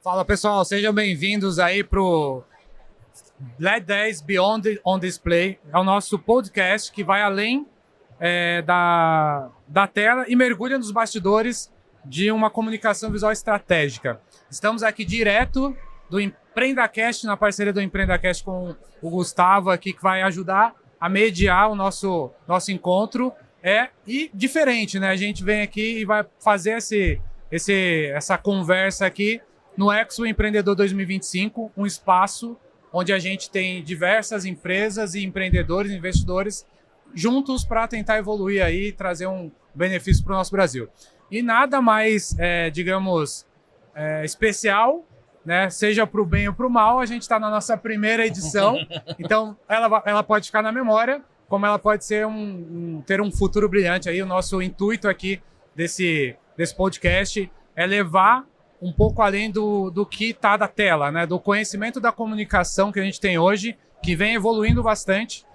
Fala pessoal, sejam bem-vindos aí pro LED 10 Beyond on Display. É o nosso podcast que vai além da tela e mergulha nos bastidores de uma comunicação visual estratégica. Estamos aqui direto do EmpreendaCast, na parceria do EmpreendaCast com o Gustavo aqui, que vai ajudar a mediar o nosso encontro. E diferente, né? A gente vem aqui e vai fazer essa conversa aqui no Expo Empreendedor 2025, um espaço onde a gente tem diversas empresas e empreendedores, investidores juntos para tentar evoluir aí e trazer um benefício para o nosso Brasil. E nada mais, especial, né? Seja para o bem ou para o mal, a gente está na nossa primeira edição, então ela pode ficar na memória, como ela pode ser ter um futuro brilhante aí. O nosso intuito aqui desse podcast é levar um pouco além do que está da tela, né? Do conhecimento da comunicação que a gente tem hoje, que vem evoluindo bastante,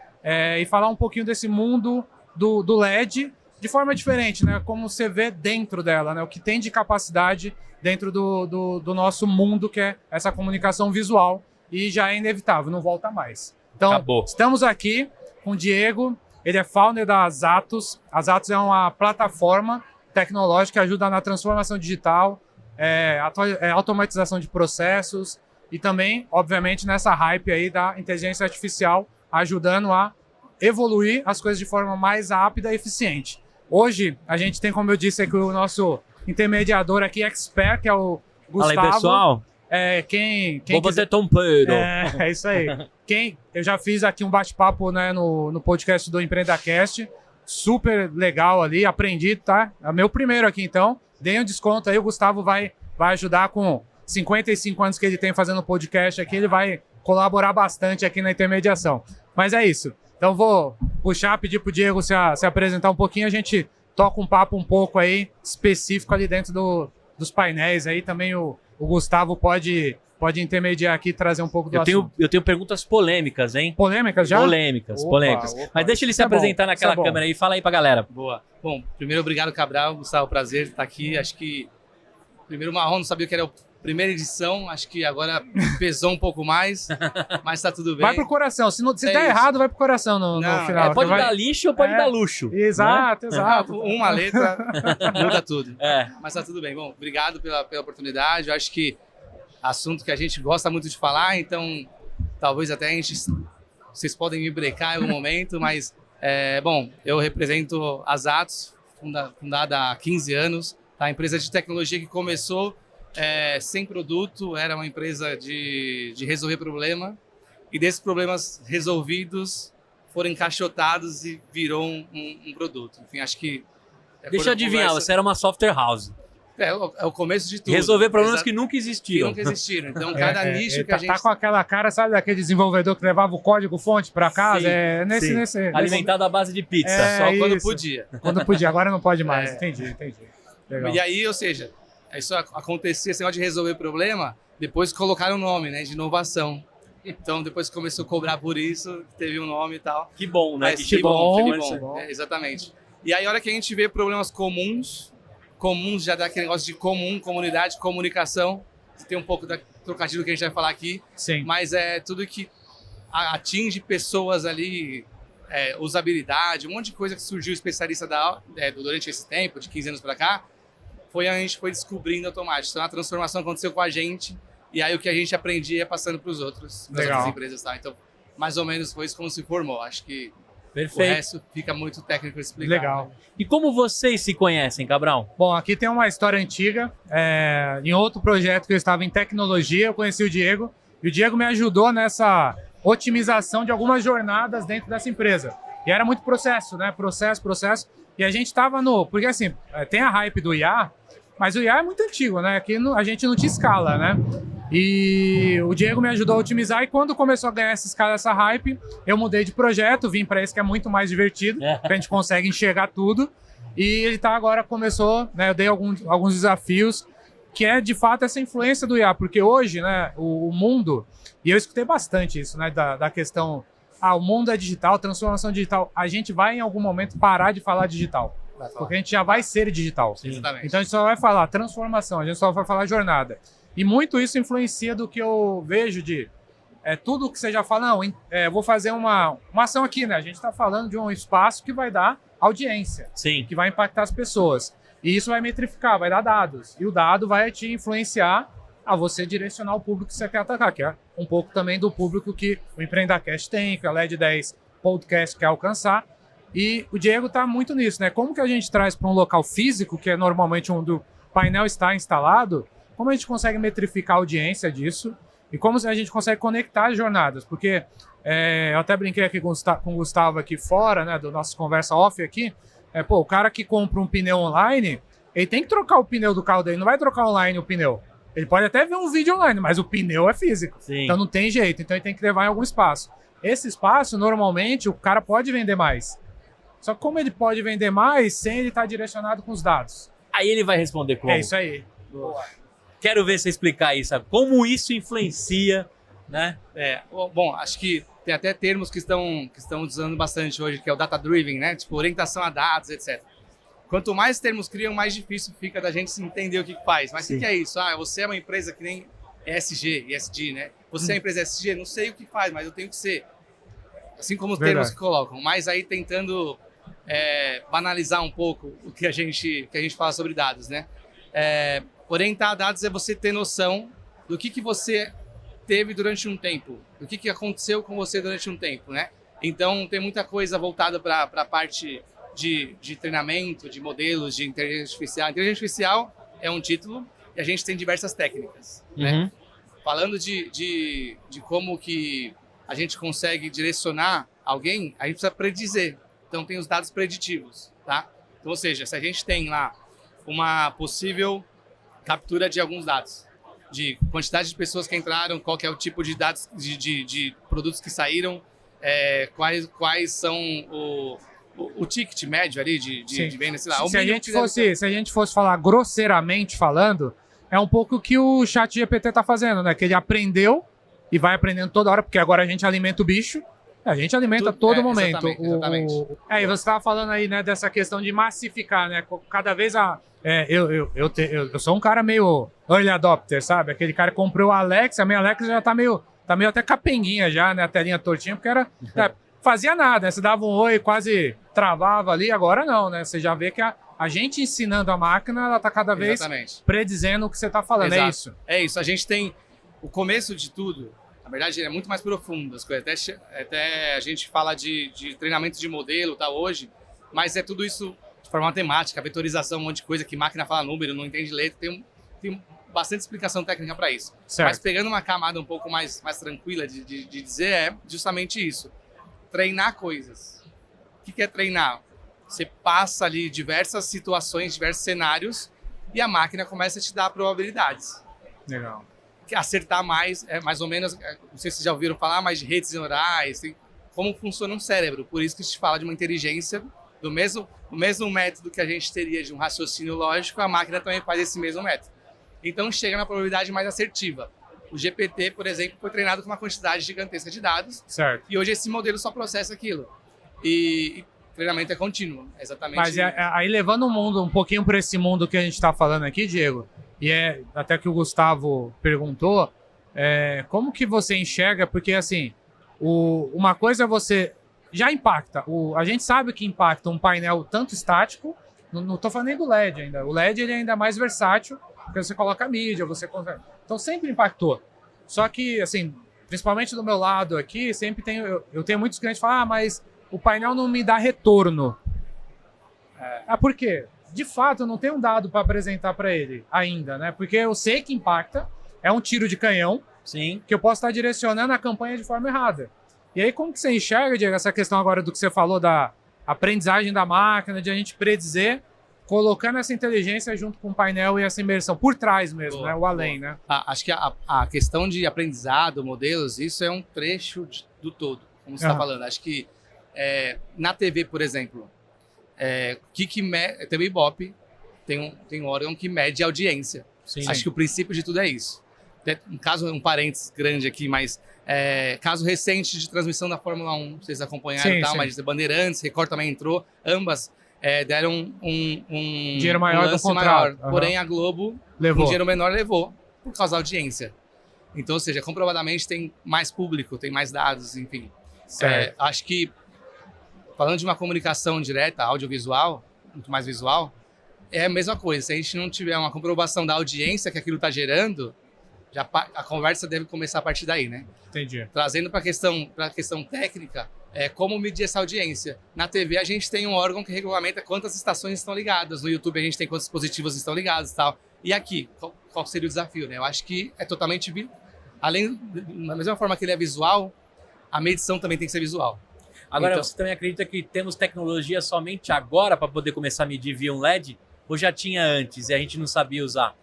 e falar um pouquinho desse mundo do LED de forma diferente, né? Como você vê dentro dela, né? O que tem de capacidade dentro do nosso mundo, que é essa comunicação visual, e já é inevitável, não volta mais. Então, Acabou. Estamos aqui com o Diego, ele é founder da Azatos. A Azatos é uma plataforma tecnológica que ajuda na transformação digital, automatização de processos e também, obviamente, nessa hype aí da inteligência artificial, ajudando a evoluir as coisas de forma mais rápida e eficiente. Hoje, a gente tem, como eu disse, aqui o nosso intermediador aqui, expert, que é o Gustavo. Fala aí, pessoal. Quem Vou fazer tompeiro. É isso aí. Eu já fiz aqui um bate-papo, né, no podcast do EmpreendaCast, super legal ali, aprendi, tá? É meu primeiro aqui, então. Dei um desconto aí, o Gustavo vai ajudar com 55 anos que ele tem fazendo podcast aqui, ele vai colaborar bastante aqui na intermediação. Mas é isso. Então vou pedir pro Diego se apresentar um pouquinho, a gente toca um papo um pouco aí específico ali dentro dos painéis aí. Também o Gustavo pode intermediar aqui e trazer um pouco do assunto. Eu tenho perguntas polêmicas, hein? Polêmicas já? Polêmicas. Mas deixa ele se apresentar naquela câmera aí. Fala aí pra galera. Boa. Bom, primeiro, obrigado, Cabral. Gustavo, prazer estar aqui. Acho que primeiro marrom, não sabia que era a primeira edição. Acho que agora pesou um pouco mais, mas tá tudo bem. Vai pro coração. Se tá errado, vai pro coração no final. Pode dar lixo ou pode dar luxo. Exato, né? Exato. Uma letra muda tudo. Mas tá tudo bem. Bom, obrigado pela oportunidade. Eu acho que assunto que a gente gosta muito de falar, então talvez até vocês podem me brecar em algum momento, mas bom, eu represento a Azatos, fundada há 15 anos, tá? A empresa de tecnologia que começou sem produto, era uma empresa de resolver problema, e desses problemas resolvidos foram encaixotados e virou um produto. Enfim, acho que... Deixa eu adivinhar, você era uma software house. É o começo de tudo. Resolver problemas que nunca existiram. Então, cada nicho que a gente... Tá com aquela cara, sabe, daquele desenvolvedor que levava o código-fonte para casa? Sim. Alimentado à base de pizza. Só quando podia. Quando podia, agora não pode mais. Entendi. Legal. E aí, ou seja, isso acontecia, esse negócio de resolver problema, depois colocaram o nome, né, de inovação. Então, depois que começou a cobrar por isso, teve um nome e tal. Que bom, né? Que bom. Exatamente. E aí, a hora que a gente vê problemas comuns já dá aquele negócio de comunidade, comunicação, tem um pouco da trocadilho que a gente vai falar aqui. Sim. Mas é tudo que atinge pessoas ali, usabilidade, um monte de coisa que surgiu especialista durante esse tempo, de 15 anos para cá, a gente foi descobrindo automático. Então a transformação aconteceu com a gente, e aí o que a gente aprendia ia passando para os outras empresas. Tá? Então, mais ou menos foi isso como se formou. Acho que perfeito. O resto fica muito técnico explicar. Legal. Né? E como vocês se conhecem, Cabral? Bom, aqui tem uma história antiga. Em outro projeto que eu estava em tecnologia, eu conheci o Diego. E o Diego me ajudou nessa otimização de algumas jornadas dentro dessa empresa. E era muito processo, né? Processo. E a gente estava porque assim, tem a hype do IA, mas o IA é muito antigo, né? Aqui a gente não tinha escala, né? E o Diego me ajudou a otimizar, e quando começou a ganhar essa escala, essa hype, eu mudei de projeto, vim para esse que é muito mais divertido, que a gente consegue enxergar tudo. E ele agora começou, né? Eu dei alguns desafios, que é de fato essa influência do IA, porque hoje, né, o mundo, e eu escutei bastante isso, né, da questão, o mundo é digital, transformação digital, a gente vai em algum momento parar de falar digital. Porque a gente já vai ser digital. Exatamente. Então a gente só vai falar transformação, a gente só vai falar jornada. E muito isso influencia do que eu vejo de tudo que você já fala, não, vou fazer uma ação aqui, né? A gente está falando de um espaço que vai dar audiência, Sim. que vai impactar as pessoas. E isso vai metrificar, vai dar dados. E o dado vai te influenciar a você direcionar o público que você quer atacar, que é um pouco também do público que o Empreendacast tem, que a LED 10 Podcast quer alcançar. E o Diego está muito nisso, né? Como que a gente traz para um local físico, que é normalmente onde o painel está instalado, como a gente consegue metrificar a audiência disso e como a gente consegue conectar as jornadas? Porque eu até brinquei aqui com o Gustavo aqui fora, né, do nosso conversa off aqui, o cara que compra um pneu online, ele tem que trocar o pneu do carro dele, não vai trocar online o pneu. Ele pode até ver um vídeo online, mas o pneu é físico. Sim. Então não tem jeito, então ele tem que levar em algum espaço. Esse espaço, normalmente, o cara pode vender mais. Só que como ele pode vender mais sem ele estar direcionado com os dados? Aí ele vai responder como? É isso aí. Boa. Quero ver você explicar isso, sabe? Como isso influencia, né? Bom, acho que tem até termos que estão usando bastante hoje, que é o data-driven, né? Tipo, orientação a dados, etc. Quanto mais termos criam, mais difícil fica da gente entender o que faz. Mas o que é isso? Você é uma empresa que nem ESG, ESG, né? Você é uma empresa ESG, não sei o que faz, mas eu tenho que ser. Assim como os termos que colocam. Mas aí tentando banalizar um pouco o que a gente fala sobre dados, né? Orientar dados é você ter noção do que você teve durante um tempo, do que aconteceu com você durante um tempo, né? Então, tem muita coisa voltada para a parte de treinamento, de modelos, de inteligência artificial. Inteligência artificial é um título e a gente tem diversas técnicas, né? Falando de como que a gente consegue direcionar alguém, a gente precisa predizer. Então, tem os dados preditivos, tá? Então, ou seja, se a gente tem lá uma possível captura de alguns dados, de quantidade de pessoas que entraram, qual que é o tipo de dados, de produtos que saíram, quais são o ticket médio ali de venda, sei lá. Se a gente fosse falar grosseiramente falando, é um pouco o que o ChatGPT está fazendo, né? Que ele aprendeu e vai aprendendo toda hora, porque agora a gente alimenta o bicho. A gente alimenta todo momento. Exatamente. E você estava falando aí, né, dessa questão de massificar, né? Cada vez eu sou um cara meio early adopter, sabe? Aquele cara que comprou o Alexa, a minha Alexa já tá meio até capenguinha já, né? A telinha tortinha, porque fazia nada, né? Você dava um oi, quase travava ali, agora não, né? Você já vê que a gente ensinando a máquina, ela tá cada vez predizendo o que você tá falando, Exato. é isso? É isso, a gente tem o começo de tudo. Na verdade, é muito mais profundo as coisas. Até a gente fala de treinamento de modelo, tá, hoje, mas é tudo isso de forma matemática, vetorização, um monte de coisa que máquina fala número, não entende letra, tem bastante explicação técnica para isso. Certo. Mas pegando uma camada um pouco mais tranquila de dizer, é justamente isso. Treinar coisas. O que é treinar? Você passa ali diversas situações, diversos cenários e a máquina começa a te dar probabilidades. Legal. Acertar mais, mais ou menos, não sei se vocês já ouviram falar, mas de redes neurais, como funciona um cérebro. Por isso que a gente fala de uma inteligência do mesmo método que a gente teria de um raciocínio lógico, a máquina também faz esse mesmo método. Então chega na probabilidade mais assertiva. O GPT, por exemplo, foi treinado com uma quantidade gigantesca de dados. Certo. E hoje esse modelo só processa aquilo. E treinamento é contínuo, exatamente. Mas aí levando o mundo um pouquinho para esse mundo que a gente está falando aqui, Diego, e até que o Gustavo perguntou, como que você enxerga, porque assim, uma coisa você já impacta, a gente sabe que impacta um painel tanto estático, não estou falando nem do LED ainda, o LED ele é ainda mais versátil, porque você coloca mídia, então sempre impactou. Só que, assim, principalmente do meu lado aqui, sempre eu tenho muitos clientes que falam, mas o painel não me dá retorno. Por quê? De fato, eu não tenho um dado para apresentar para ele ainda, né? Porque eu sei que impacta, é um tiro de canhão, sim, que eu posso estar direcionando a campanha de forma errada. E aí, como que você enxerga, Diego, essa questão agora do que você falou da aprendizagem da máquina, de a gente predizer, colocando essa inteligência junto com o painel e essa imersão por trás mesmo, né? O além, né? Acho que a questão de aprendizado, modelos, isso é um trecho do todo, como você está falando. Acho que na TV, por exemplo, TV Ibope tem um órgão que mede a audiência. Sim. Acho que o princípio de tudo é isso. Um parênteses grande aqui, mas caso recente de transmissão da Fórmula 1, vocês acompanharam, sim. Mas Bandeirantes, Record também entrou, ambas deram um dinheiro maior do contrato. Porém, a Globo, levou. um dinheiro menor, levou. por causa da audiência. Então, ou seja, comprovadamente tem mais público, tem mais dados, enfim. Acho que, falando de uma comunicação direta, audiovisual, muito mais visual, é a mesma coisa. Se a gente não tiver uma comprovação da audiência que aquilo está gerando, já a conversa deve começar a partir daí, né? Entendi. Trazendo para a questão técnica, como medir essa audiência. Na TV, a gente tem um órgão que regulamenta quantas estações estão ligadas. No YouTube, a gente tem quantos dispositivos estão ligados e tal. E aqui, qual seria o desafio, né? Eu acho que é totalmente... Além, da mesma forma que ele é visual, a medição também tem que ser visual. Agora, então, você também acredita que temos tecnologia somente agora para poder começar a medir via um LED? Ou já tinha antes e a gente não sabia usar?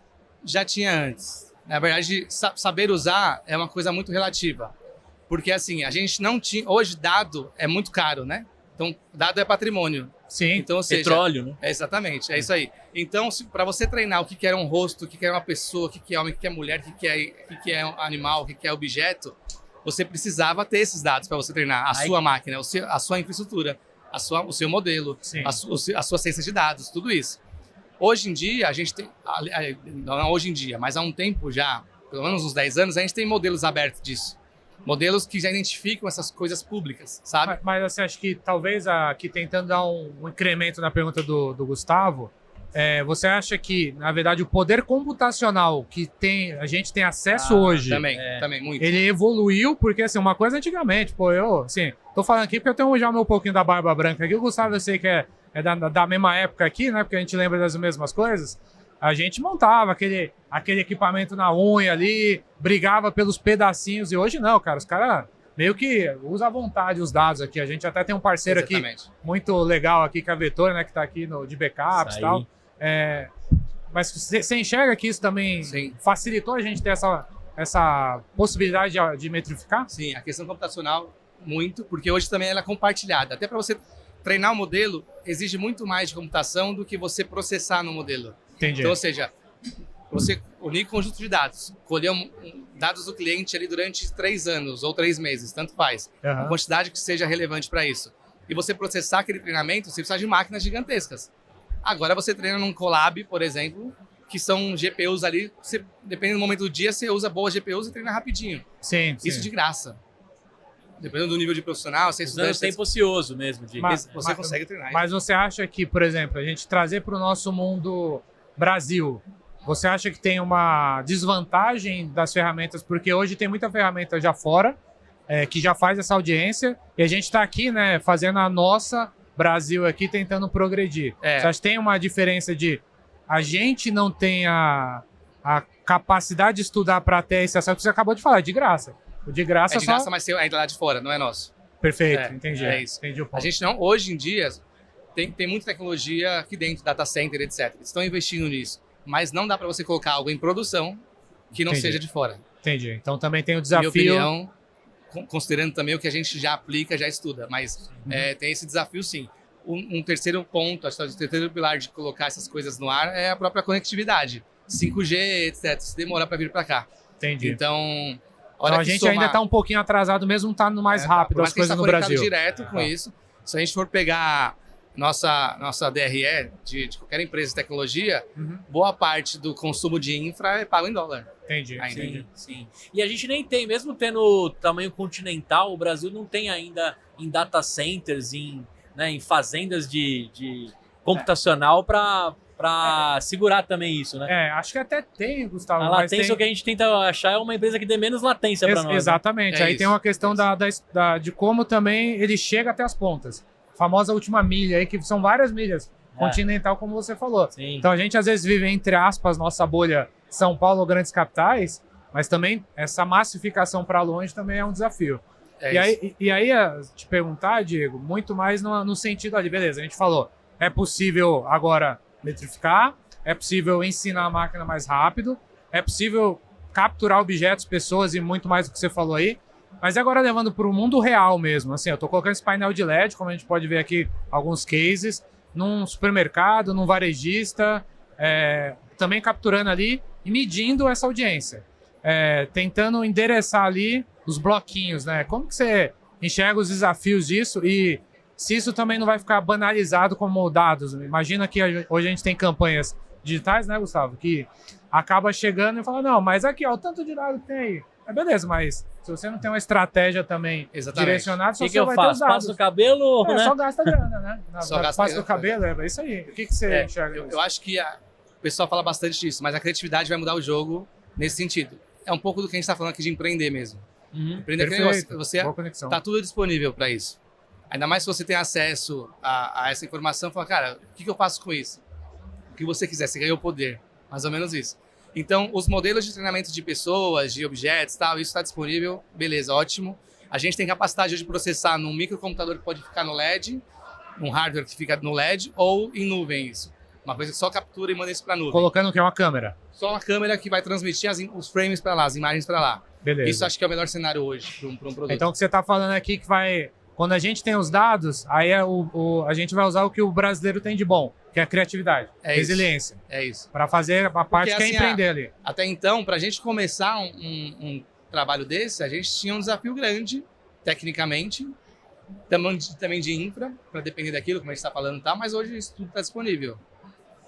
Já tinha antes. Na verdade, saber usar é uma coisa muito relativa. Porque, assim, a gente não tinha... Hoje, dado é muito caro, né? Então, dado é patrimônio. Sim, então, ou seja, petróleo, né? Exatamente, é isso aí. Então, para você treinar o que é um rosto, o que é uma pessoa, o que é homem, o que é mulher, o que é animal, o que é objeto, você precisava ter esses dados para você treinar a sua máquina, a sua infraestrutura, o seu modelo, a sua ciência de dados, tudo isso. Hoje em dia, a gente tem... Não hoje em dia, mas há um tempo já, pelo menos uns 10 anos, a gente tem modelos abertos disso. Modelos que já identificam essas coisas públicas, sabe? Mas assim, acho que talvez aqui tentando dar um incremento na pergunta do Gustavo, você acha que, na verdade, o poder computacional que a gente tem acesso hoje... Também, muito. Ele evoluiu, porque assim, uma coisa antigamente, assim, tô falando aqui porque eu tenho já um pouquinho da barba branca aqui, o Gustavo eu sei que é da mesma época aqui, né, porque a gente lembra das mesmas coisas. A gente montava aquele equipamento na unha ali, brigava pelos pedacinhos, e hoje não, cara. Os caras meio que usam à vontade os dados aqui. A gente até tem um parceiro aqui muito legal aqui, que é a Vetor, né, que tá aqui de backups e tal. Mas você enxerga que isso também facilitou a gente ter essa possibilidade de metrificar? Sim, a questão computacional, muito, porque hoje também ela é compartilhada. Até para você treinar o modelo, exige muito mais de computação do que você processar no modelo. Entendi. Então, ou seja, você unir conjunto de dados, colher dados do cliente ali durante 3 anos ou 3 meses, tanto faz, a quantidade que seja relevante para isso. E você processar aquele treinamento, você precisa de máquinas gigantescas. Agora você treina num Colab, por exemplo, que são GPUs ali, dependendo do momento do dia, você usa boas GPUs e treina rapidinho. Sim. Isso de graça. Dependendo do nível de profissional, você usando o tempo ocioso mesmo. Você consegue treinar. Mas você acha que, por exemplo, a gente trazer para o nosso mundo Brasil, você acha que tem uma desvantagem das ferramentas? Porque hoje tem muita ferramenta já fora, que já faz essa audiência, e a gente está aqui, né, fazendo a nossa Brasil aqui, tentando progredir. Você acha que tem uma diferença de a gente não tem a capacidade de estudar para ter esse acesso que você acabou de falar, de graça. O de graça é de graça, mas ainda lá de fora, não é nosso. Perfeito, entendi. É isso. Entendi o ponto. A gente não, hoje em dia, tem muita tecnologia aqui dentro, data center, etc. Eles estão investindo nisso, mas não dá para você colocar algo em produção que não seja de fora. Entendi. Então também tem o desafio... Minha opinião, considerando também o que a gente já aplica, já estuda, mas tem esse desafio sim. Um terceiro ponto, acho que o terceiro pilar de colocar essas coisas no ar é a própria conectividade. 5G, etc. Se demorar para vir para cá. Entendi. Então a gente ainda está um pouquinho atrasado, mesmo estando mais rápido as coisas no Brasil. Direto com isso. Se a gente for pegar nossa DRE de qualquer empresa de tecnologia, boa parte do consumo de infra é pago em dólar. Entendi. Sim. E a gente nem tem, mesmo tendo tamanho continental, o Brasil não tem ainda em data centers, em fazendas de computacional para segurar também isso, né? Acho que até tem, Gustavo. A latência, o que a gente tenta achar é uma empresa que dê menos latência para nós. Exatamente. Né? Aí tem uma questão de como também ele chega até as pontas. A famosa última milha aí, que são várias milhas. Continental, como você falou. Sim. Então a gente às vezes vive, entre aspas, nossa bolha São Paulo, grandes capitais, mas também essa massificação para longe também é um desafio. E aí, te perguntar, Diego, muito mais no sentido ali, beleza, a gente falou, é possível agora metrificar, é possível ensinar a máquina mais rápido, é possível capturar objetos, pessoas e muito mais do que você falou aí, mas agora levando para o mundo real mesmo, assim, eu estou colocando esse painel de LED, como a gente pode ver aqui alguns cases, num supermercado, num varejista, também capturando ali e medindo essa audiência, tentando endereçar ali os bloquinhos, né? Como que você enxerga os desafios disso e se isso também não vai ficar banalizado como dados? Imagina que hoje a gente tem campanhas digitais, né, Gustavo? Que acaba chegando e fala, não, mas aqui, ó, o tanto de dado que tem aí. É beleza, mas se você não tem uma estratégia também direcionada, só você vai ter os dados. Passa o cabelo, né? Só gasta grana, né? Passa do cabelo, é isso aí. O que você enxerga? Eu acho que o pessoal fala bastante disso, mas a criatividade vai mudar o jogo nesse sentido. É um pouco do que a gente está falando aqui de empreender mesmo. Empreender você tá tudo disponível para isso. Ainda mais se você tem acesso a essa informação, fala, cara, o que eu faço com isso? O que você quiser, você ganhou poder. Mais ou menos isso. Então, os modelos de treinamento de pessoas, de objetos, tal, isso está disponível, beleza, ótimo. A gente tem capacidade de processar num microcomputador que pode ficar no LED, um hardware que fica no LED, ou em nuvem isso. Uma coisa que só captura e manda isso para nuvem. Colocando o que é uma câmera. Só uma câmera que vai transmitir os frames para lá, as imagens para lá. Beleza. Isso acho que é o melhor cenário hoje para um produto. Então, o que você está falando aqui que vai... Quando a gente tem os dados, aí a gente vai usar o que o brasileiro tem de bom, que é a criatividade, resiliência. É isso. Para fazer a parte que é empreender ali. Até então, para a gente começar um trabalho desse, a gente tinha um desafio grande, tecnicamente, também de infra, para depender daquilo, como a gente está falando, tá? Mas hoje isso tudo está disponível,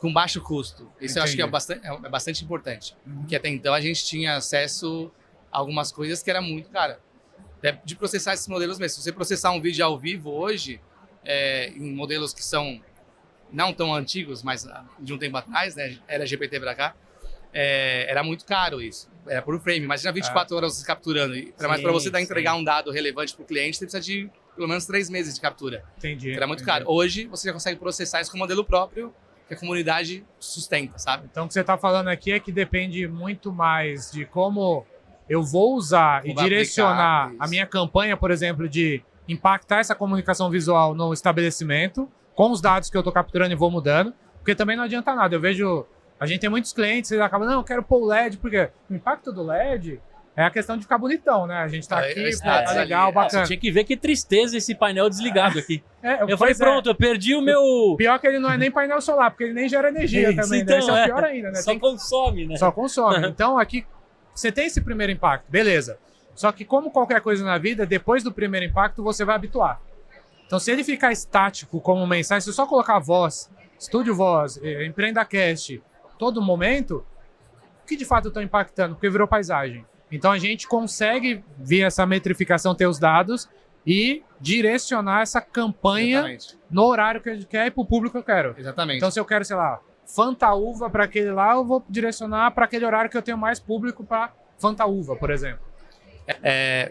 com baixo custo. Isso eu acho que é bastante importante. Porque até então a gente tinha acesso a algumas coisas que era muito cara. De processar esses modelos mesmo. Se você processar um vídeo ao vivo hoje, em modelos que são não tão antigos, mas de um tempo atrás, né, era GPT para cá, era muito caro isso. Era por frame. Imagina 24 horas você capturando. Mas para você entregar um dado relevante para o cliente, você precisa de pelo menos 3 meses de captura. Entendi. Era muito caro. Hoje, você já consegue processar isso com um modelo próprio que a comunidade sustenta, sabe? Então, o que você está falando aqui é que depende muito mais de como eu vou usar e direcionar a minha campanha, por exemplo, de impactar essa comunicação visual no estabelecimento, com os dados que eu estou capturando e vou mudando, porque também não adianta nada. Eu vejo, a gente tem muitos clientes, eles acabam, não, eu quero pôr o LED, porque o impacto do LED é a questão de ficar bonitão, né? A gente tá aqui, tá legal, bacana. Você tinha que ver que tristeza esse painel desligado aqui. Eu falei, Pois pronto, eu perdi o meu... Pior que ele não é nem painel solar, porque ele nem gera energia também, então, né? Isso é o pior ainda, né? Só consome, né? Só consome. Então, aqui, você tem esse primeiro impacto, beleza. Só que como qualquer coisa na vida, depois do primeiro impacto, você vai habituar. Então, se ele ficar estático como mensagem, se eu só colocar voz, estúdio voz, EmpreendaCast, todo momento, o que de fato eu estou impactando? Porque virou paisagem. Então, a gente consegue ver essa metrificação, ter os dados e direcionar essa campanha no horário que a gente quer e para o público que eu quero. Exatamente. Então, se eu quero, sei lá, Fantaúva para aquele lá, eu vou direcionar para aquele horário que eu tenho mais público para Fantaúva, por exemplo.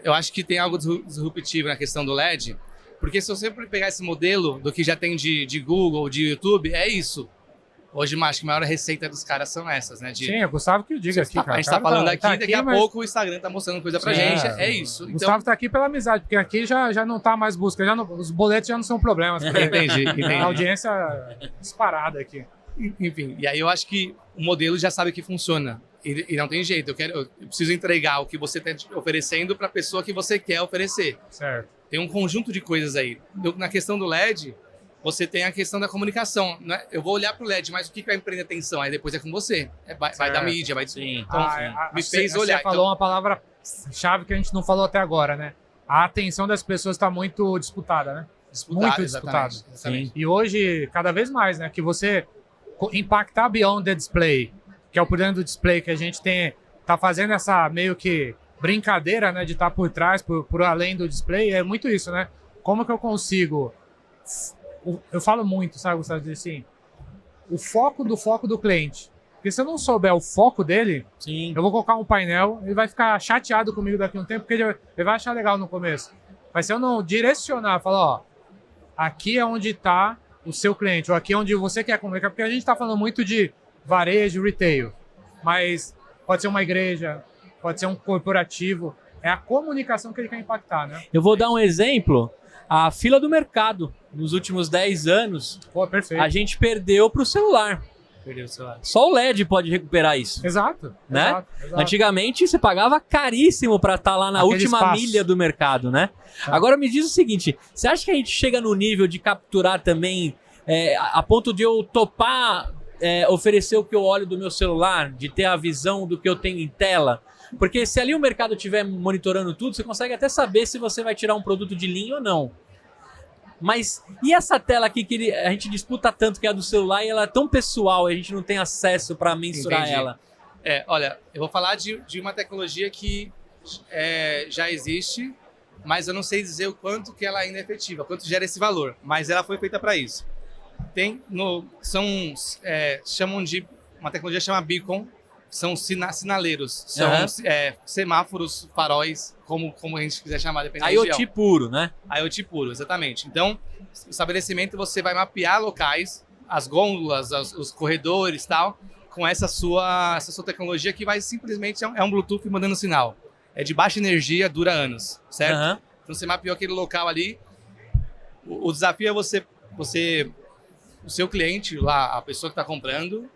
Eu acho que tem algo disruptivo na questão do LED, porque se você pegar esse modelo do que já tem de Google, de YouTube, é isso. Hoje, acho que a maior receita dos caras são essas, né? Sim, é o Gustavo que diga aqui, cara. A gente tá falando aqui, daqui a pouco o Instagram tá mostrando coisa pra gente, é isso. O Gustavo tá aqui pela amizade, porque aqui já não tá mais busca, os boletos já não são problemas. Entendi. A audiência disparada aqui. Enfim, e aí eu acho que o modelo já sabe que funciona. E não tem jeito, eu preciso entregar o que você está oferecendo para a pessoa que você quer oferecer. Certo. Tem um conjunto de coisas aí. Na questão do LED, você tem a questão da comunicação, né? Eu vou olhar para o LED, mas o que vai prender atenção? Aí depois é com você. Vai da mídia, vai... Sim. Então, me fez olhar. Você falou uma palavra-chave que a gente não falou até agora, né? A atenção das pessoas está muito disputada, né? Muito disputada. Exatamente. E hoje, cada vez mais, né? Que você impactar beyond the display, que é o por dentro do display que a gente tá fazendo essa meio que brincadeira, né, de estar por trás, por além do display, é muito isso, né? Como que eu consigo... Eu falo muito, sabe, Gustavo, assim, o foco do cliente. Porque se eu não souber o foco dele, Sim. Eu vou colocar um painel, ele vai ficar chateado comigo daqui a um tempo, porque ele vai achar legal no começo. Mas se eu não direcionar, falar, ó, aqui é onde está o seu cliente, ou aqui é onde você quer comunicar, porque a gente está falando muito de varejo, retail, mas pode ser uma igreja, pode ser um corporativo, é a comunicação que ele quer impactar, né? Eu vou dar um exemplo, a fila do mercado, nos últimos 10 anos, perfeito. A gente perdeu para o celular. Perdeu o celular. Só o LED pode recuperar isso. Exato. Né? Exato. Antigamente você pagava caríssimo para estar lá na última milha do mercado, né? Agora me diz o seguinte, você acha que a gente chega no nível de capturar também, a ponto de eu topar, oferecer o que eu olho do meu celular, de ter a visão do que eu tenho em tela? Porque se ali o mercado estiver monitorando tudo, você consegue até saber se você vai tirar um produto de linha ou não. Mas e essa tela aqui que a gente disputa tanto, que é a do celular, e ela é tão pessoal, a gente não tem acesso para mensurar ela? Olha, eu vou falar de uma tecnologia que já existe, mas eu não sei dizer o quanto que ela ainda é efetiva, quanto gera esse valor, mas ela foi feita para isso. Chamam de uma tecnologia que chama Beacon, são sinaleiros, são semáforos, faróis, como a gente quiser chamar, dependendo da região. IoT puro, né? IoT puro, exatamente. Então, o estabelecimento você vai mapear locais, as gôndolas, os corredores e tal, com essa sua tecnologia que vai simplesmente, é um Bluetooth mandando sinal. É de baixa energia, dura anos, certo? Então você mapeou aquele local ali. O desafio é o seu cliente lá, a pessoa que está comprando,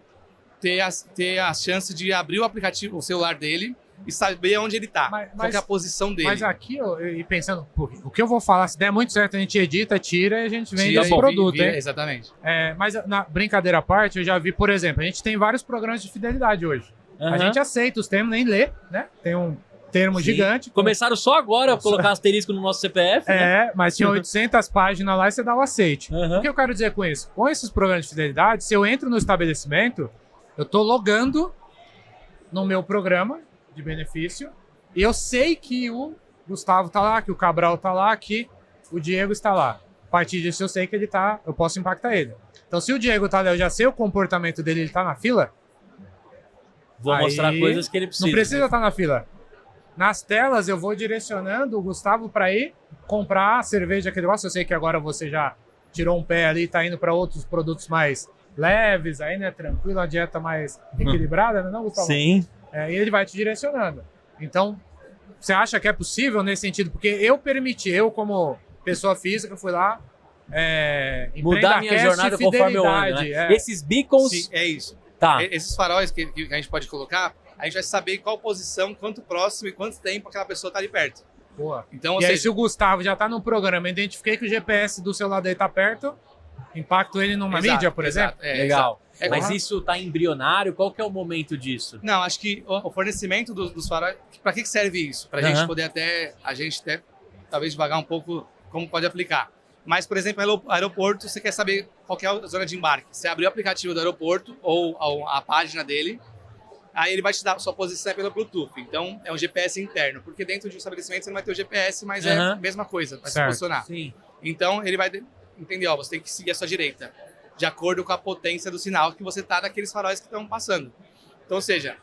ter a chance de abrir o aplicativo, o celular dele e saber onde ele está, qual é a posição dele. Mas aqui, e pensando, o que eu vou falar, se der muito certo, a gente edita, tira e a gente vende esse produto, hein? Exatamente. Mas na brincadeira à parte, eu já vi, por exemplo, a gente tem vários programas de fidelidade hoje. A gente aceita os termos, nem lê, né? Tem um termo gigante. Começaram só agora a colocar asterisco no nosso CPF, né? Mas tinha 800 páginas lá e você dá o aceite. O que eu quero dizer com isso? Com esses programas de fidelidade, se eu entro no estabelecimento, eu tô logando no meu programa de benefício e eu sei que o Gustavo tá lá, que o Cabral tá lá, que o Diego está lá. A partir disso eu sei que ele tá, eu posso impactar ele. Então se o Diego tá lá, eu já sei o comportamento dele, ele tá na fila. Vou mostrar coisas que ele precisa. Não precisa estar na fila. Nas telas eu vou direcionando o Gustavo para ir comprar a cerveja que ele gosta. Eu sei que agora você já tirou um pé ali e tá indo para outros produtos mais leves, aí, né? Tranquilo, a dieta mais equilibrada, né, não, Gustavo? Sim. E ele vai te direcionando. Então, você acha que é possível nesse sentido? Porque eu permiti, eu como pessoa física, fui lá mudar a minha jornada conforme eu ando, né? Esses beacons... Sim, é isso. Tá. Esses faróis que a gente pode colocar, a gente vai saber qual posição, quanto próximo e quanto tempo aquela pessoa tá ali perto. Boa. Então, aí se o Gustavo já tá no programa, identifiquei que o GPS do celular dele tá perto, impacto ele numa mídia, por exemplo? Legal. Mas isso tá embrionário? Qual que é o momento disso? Não, acho que o fornecimento dos faróis... Para que serve isso? Para gente poder talvez devagar um pouco como pode aplicar. Mas, por exemplo, aeroporto, você quer saber qual que é a zona de embarque. Você abriu o aplicativo do aeroporto ou a página dele, aí ele vai te dar a sua posição pelo Bluetooth. Então, é um GPS interno, porque dentro de um estabelecimento você não vai ter o GPS, mas é a mesma coisa, vai se posicionar. Sim. Então, ele vai entender, você tem que seguir a sua direita, de acordo com a potência do sinal que você tá daqueles faróis que estão passando. Então, ou seja,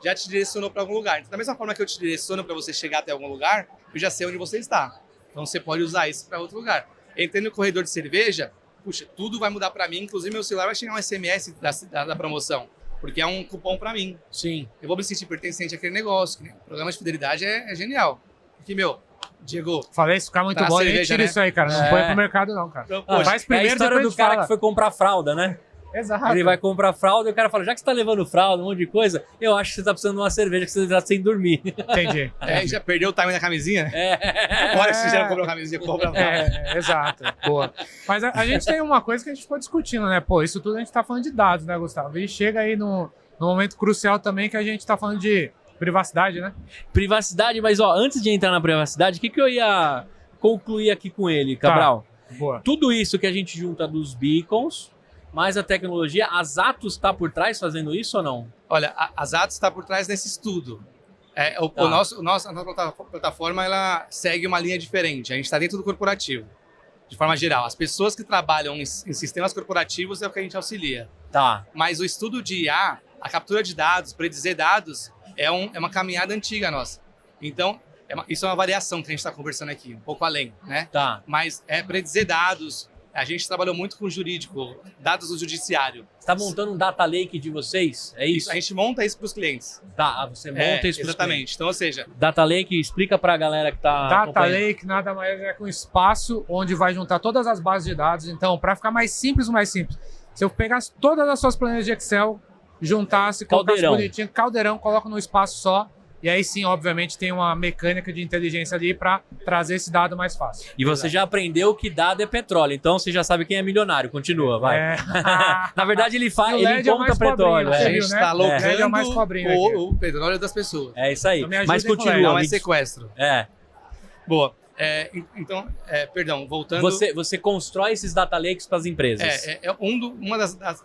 já te direcionou para algum lugar. Então, da mesma forma que eu te direciono para você chegar até algum lugar, eu já sei onde você está. Então, você pode usar isso para outro lugar. Entrei no corredor de cerveja, puxa, tudo vai mudar para mim, inclusive meu celular vai chegar um SMS da promoção, porque é um cupom para mim. Sim. Eu vou me sentir pertencente àquele negócio, né? O programa de fidelidade é genial. Porque, Diego... Falei, isso fica muito bom, nem tira isso aí, cara. Não põe pro mercado não, cara. Então, faz primeiro, a história do cara que foi comprar fralda, né? Exato. Ele vai comprar fralda e o cara fala, já que você tá levando fralda, um monte de coisa, eu acho que você tá precisando de uma cerveja que você tá sem dormir. Entendi. Já perdeu o time da camisinha? Agora que você já comprou a camisinha, compra a fralda. Exato. Boa. Mas a gente tem uma coisa que a gente ficou discutindo, né? Pô, isso tudo a gente tá falando de dados, né, Gustavo? E chega aí no momento crucial também que a gente tá falando de privacidade, né? Privacidade, mas antes de entrar na privacidade, o que eu ia concluir aqui com ele, Cabral? Tá. Boa. Tudo isso que a gente junta dos beacons, mais a tecnologia, a Zatos está por trás fazendo isso ou não? Olha, a Zatos está por trás desse estudo. A nossa plataforma ela segue uma linha diferente. A gente está dentro do corporativo, de forma geral. As pessoas que trabalham em sistemas corporativos é o que a gente auxilia. Tá. Mas o estudo de IA, a captura de dados, predizer dados, é uma caminhada antiga nossa. Então, isso é uma variação que a gente está conversando aqui, um pouco além, né? Tá. Mas predizer dados. A gente trabalhou muito com jurídico, dados do judiciário. Você está montando um data lake de vocês? É isso? A gente monta isso para os clientes. Tá, você monta isso para os clientes. Exatamente. Então, ou seja... Data lake, explica para a galera que está Data lake nada mais é que um espaço onde vai juntar todas as bases de dados. Então, para ficar mais simples, se eu pegasse todas as suas planilhas de Excel, juntasse, colocasse bonitinho, caldeirão, coloca num espaço só. E aí sim, obviamente, tem uma mecânica de inteligência ali para trazer esse dado mais fácil. E você já aprendeu que dado é petróleo, então você já sabe quem é milionário. Continua, vai. Na verdade, ele encontra petróleo. A gente está locando o petróleo das pessoas. É isso aí. Mas continua. Não é sequestro. É. Boa. Perdão, voltando... Você constrói esses data lakes para as empresas. Uma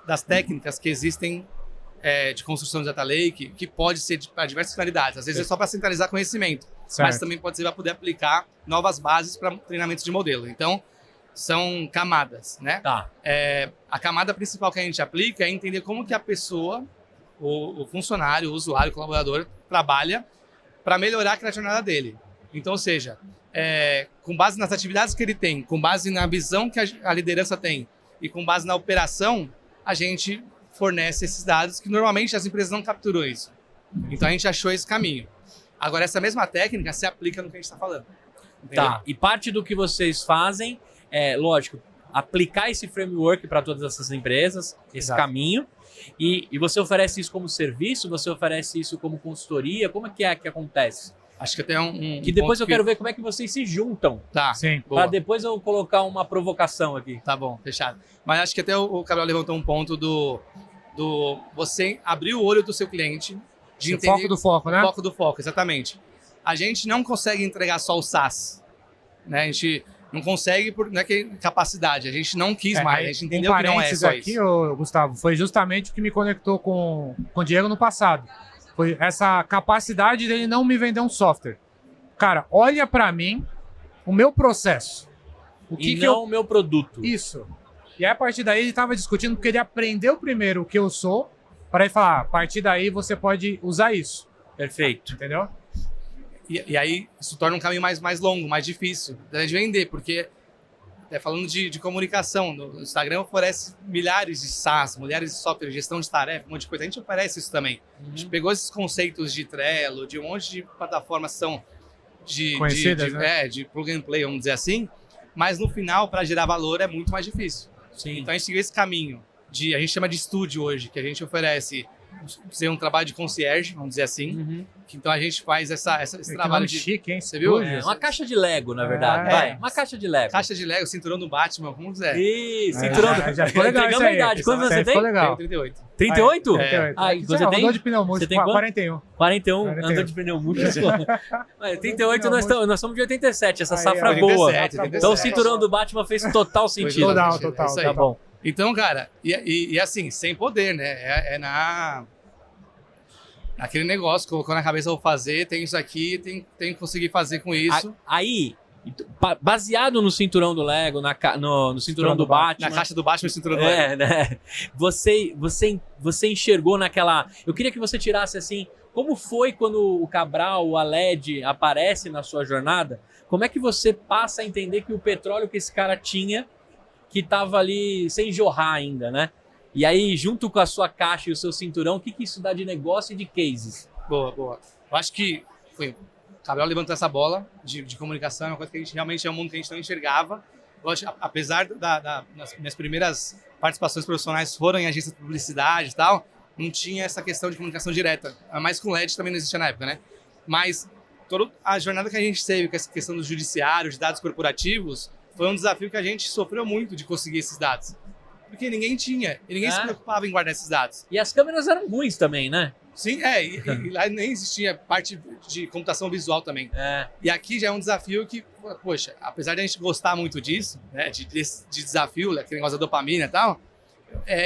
das técnicas que existem de construção de data lake, que pode ser para diversas finalidades. Às vezes é só para centralizar conhecimento, mas também pode ser para poder aplicar novas bases para treinamento de modelo. Então, são camadas, né? Tá. A camada principal que a gente aplica é entender como que a pessoa, o funcionário, o usuário, o colaborador, trabalha para melhorar aquela jornada dele. Então, ou seja, com base nas atividades que ele tem, com base na visão que a liderança tem e com base na operação, a gente fornece esses dados que normalmente as empresas não capturam isso. Então, a gente achou esse caminho. Agora, essa mesma técnica se aplica no que a gente está falando. Entendeu? Tá. E parte do que vocês fazem lógico, aplicar esse framework para todas essas empresas, esse caminho, e você oferece isso como serviço, você oferece isso como consultoria, como é que acontece? Acho que até que depois eu quero ver como é que vocês se juntam. Tá, sim. Para depois eu colocar uma provocação aqui. Tá bom, fechado. Mas acho que até o Gabriel levantou um ponto do você abrir o olho do seu cliente, de entender foco do foco, né? O foco do foco, exatamente. A gente não consegue entregar só o SaaS, né? A gente não consegue não é que capacidade, a gente não quis mais, a gente entendeu que não é só aqui, isso. Gustavo, foi justamente o que me conectou com o Diego no passado. Foi essa capacidade dele não me vender um software. Cara, olha pra mim o meu processo. O meu produto. Isso. E aí, a partir daí, ele estava discutindo porque ele aprendeu primeiro o que eu sou, para ele falar, a partir daí você pode usar isso. Perfeito. Entendeu? E aí, isso torna um caminho mais longo, mais difícil de vender, porque, falando de comunicação, no Instagram oferece milhares de SaaS, milhares de software, gestão de tarefa, um monte de coisa. A gente oferece isso também. A gente pegou esses conceitos de Trello, de um monte de plataformas que são conhecidas, né? De plug and play, vamos dizer assim, mas no final, para gerar valor, é muito mais difícil. Sim. Então, a gente seguiu esse caminho a gente chama de estúdio hoje, que a gente oferece um trabalho de concierge, vamos dizer assim. Então a gente faz esse trabalho de... chique, hein? Você viu? Uma caixa de Lego, na verdade. Vai, uma caixa de Lego. Caixa de Lego, cinturão do Batman, como quiser. Isso, cinturão do... Já ficou legal isso aí. Idade. Quantos você tem? Eu tenho 38. 38? Você tem? Andou de pneu múltiplo, Você tem 41. 41, andou de pneu múltiplo. 38, nós somos de 87, essa safra aí, boa. 87. Então o cinturão do Batman fez total sentido. Total. Isso aí. Tá bom. Então, cara, e assim, sem poder, né? Aquele negócio, colocou na cabeça, vou fazer, tem isso aqui, tem que conseguir fazer com isso. Aí, baseado no cinturão do Lego, no cinturão do Batman... Na caixa do Batman e no cinturão do Lego. Né? Você enxergou naquela... Eu queria que você tirasse assim, como foi quando o Cabral, o Aled aparece na sua jornada? Como é que você passa a entender que o petróleo que esse cara tinha, que estava ali sem jorrar ainda, né? E aí, junto com a sua caixa e o seu cinturão, o que isso dá de negócio e de cases? Boa. Eu acho que o Cabral levantou essa bola de comunicação, é uma coisa que a gente realmente é um mundo que a gente não enxergava. Eu acho, apesar nas minhas primeiras participações profissionais foram em agências de publicidade e tal, não tinha essa questão de comunicação direta. Mas com LED também não existia na época, né? Mas toda a jornada que a gente teve com essa questão do judiciário, de dados corporativos, foi um desafio que a gente sofreu muito de conseguir esses dados. Porque ninguém tinha, e ninguém se preocupava em guardar esses dados. E as câmeras eram ruins também, né? Sim, e lá nem existia parte de computação visual também. E aqui já é um desafio que, poxa, apesar de a gente gostar muito disso, né, de desafio, aquele negócio da dopamina e tal,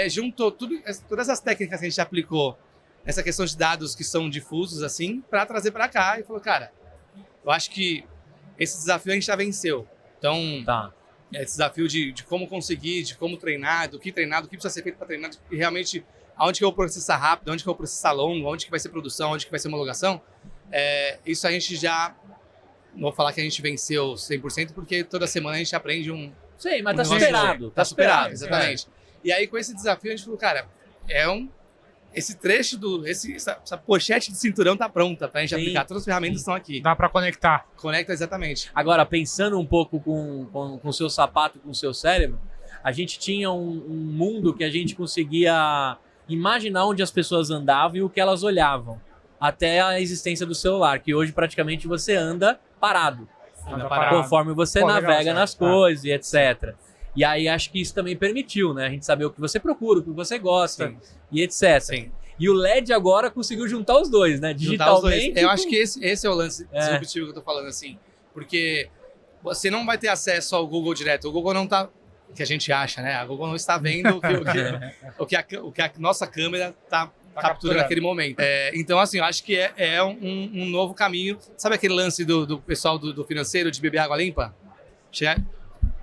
juntou todas as técnicas que a gente aplicou, essa questão de dados que são difusos, assim, para trazer para cá e falou, cara, eu acho que esse desafio a gente já venceu. Então, esse desafio de como conseguir, de como treinar, do que precisa ser feito para treinar, e realmente aonde que eu vou processar rápido, onde que eu vou processar longo, onde que vai ser produção, onde que vai ser homologação, isso a gente já, não vou falar que a gente venceu 100%, porque toda semana a gente aprende Sim, mas tá superado. Tá superado, exatamente. E aí com esse desafio a gente falou, cara, esse trecho essa pochete de cinturão tá pronta pra gente aplicar. Todas as ferramentas estão aqui. Dá pra conectar. Conecta, exatamente. Agora, pensando um pouco com o seu sapato, com o seu cérebro, a gente tinha um mundo que a gente conseguia imaginar onde as pessoas andavam e o que elas olhavam. Até a existência do celular, que hoje praticamente você anda parado. Conforme você navega nas coisas e etc. E aí acho que isso também permitiu, né? A gente saber o que você procura, o que você gosta e etc. Sim. E o LED agora conseguiu juntar os dois, né? Digitalmente. Eu acho que esse é o lance disruptivo que eu tô falando, assim. Porque você não vai ter acesso ao Google direto. O Google não está, que a gente acha, né? A Google não está vendo o que a nossa câmera está capturando naquele momento. Então, assim, eu acho que é um novo caminho. Sabe aquele lance do pessoal do financeiro de beber água limpa?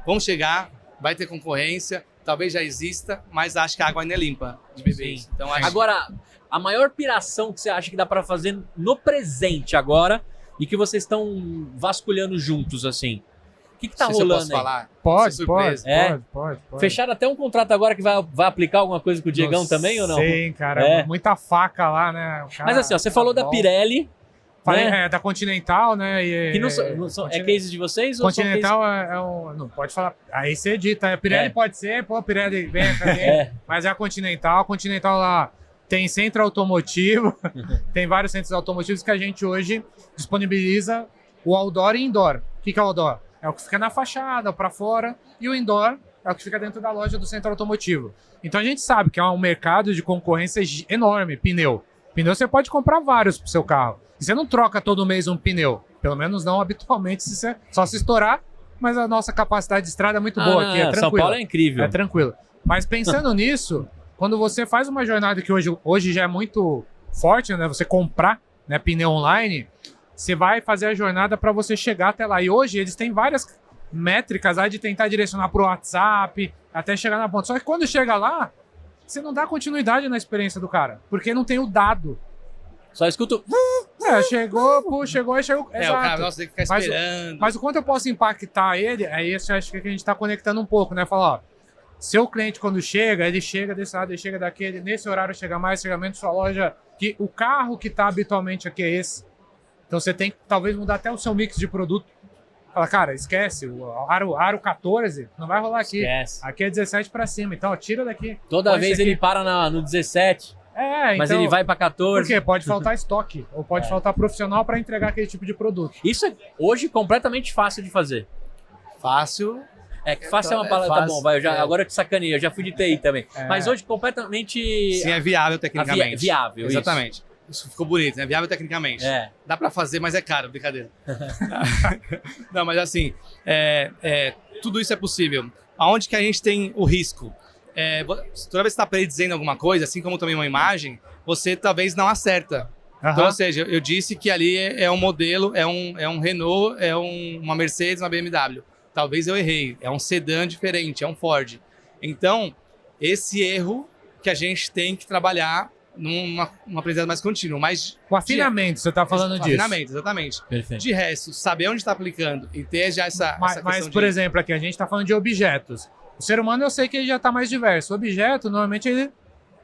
Vamos chegar, vai ter concorrência, talvez já exista, mas acho que a água ainda é limpa de beber. Sim. Então, Agora, a maior piração que você acha que dá para fazer no presente agora e que vocês estão vasculhando juntos, assim? O que tá rolando aí? Falar? Pode. Fecharam até um contrato agora que vai aplicar alguma coisa com o Diegão também ou não? Sim, cara. Muita faca lá, né? Mas assim, ó, você falou da Pirelli. Falei, né? Da Continental, né? Que não são, é case de vocês? Continental não pode falar. Aí você edita. A Pirelli pode ser, Pirelli vem também. Mas é a Continental. A Continental lá tem centro automotivo, tem vários centros automotivos que a gente hoje disponibiliza o outdoor e indoor. O que é o outdoor? É o que fica na fachada, para fora, e o indoor é o que fica dentro da loja do centro automotivo. Então a gente sabe que é um mercado de concorrência enorme, pneu. Pneu você pode comprar vários pro seu carro. E você não troca todo mês um pneu. Pelo menos não habitualmente, só se estourar, mas a nossa capacidade de estrada é muito boa aqui, é tranquilo. São Paulo é incrível. É tranquilo. Mas pensando nisso, quando você faz uma jornada que hoje já é muito forte, né? Você comprar, né, pneu online, você vai fazer a jornada para você chegar até lá. E hoje eles têm várias métricas aí de tentar direcionar para o WhatsApp, até chegar na ponta. Só que quando chega lá, você não dá continuidade na experiência do cara, porque não tem o dado. Só escuto... chegou. Exato. O cara, nossa, tem que ficar esperando. Mas o quanto eu posso impactar ele, é isso, acho que a gente está conectando um pouco, né? Falar, ó, seu cliente quando chega, ele chega desse lado, ele chega daquele, nesse horário chega mais, chega menos, sua loja, que o carro que está habitualmente aqui é esse. Então você tem que talvez mudar até o seu mix de produto. Fala, cara, esquece, o aro 14 não vai rolar aqui. Esquece. Aqui é 17 para cima, então ó, tira daqui. Toda vez ele para no 17. Mas então, ele vai para 14. Por quê? Pode faltar estoque, ou pode faltar profissional para entregar aquele tipo de produto. Isso é hoje completamente fácil de fazer. Fácil. Fácil é uma palavra, tá bom, vai, agora eu te sacanei, eu já fui de TI também. Mas hoje completamente... Sim, é viável tecnicamente. Viável, exatamente. Isso ficou bonito, né? Viável tecnicamente. Dá pra fazer, mas é caro, brincadeira. Não, mas assim, tudo isso é possível. Aonde que a gente tem o risco? Toda vez que você está predizendo alguma coisa, assim como também uma imagem, você talvez não acerta. Então, ou seja, eu disse que ali é um modelo, é um Renault, uma Mercedes, uma BMW. Talvez eu errei, é um sedã diferente, é um Ford. Então, esse erro que a gente tem que trabalhar numa aprendizagem mais contínua. O afinamento, você está falando disso. Afinamento, exatamente. Perfeito. De resto, saber onde está aplicando e ter já essa Mas por exemplo, aqui a gente está falando de objetos. O ser humano eu sei que ele já está mais diverso. O objeto, normalmente, ele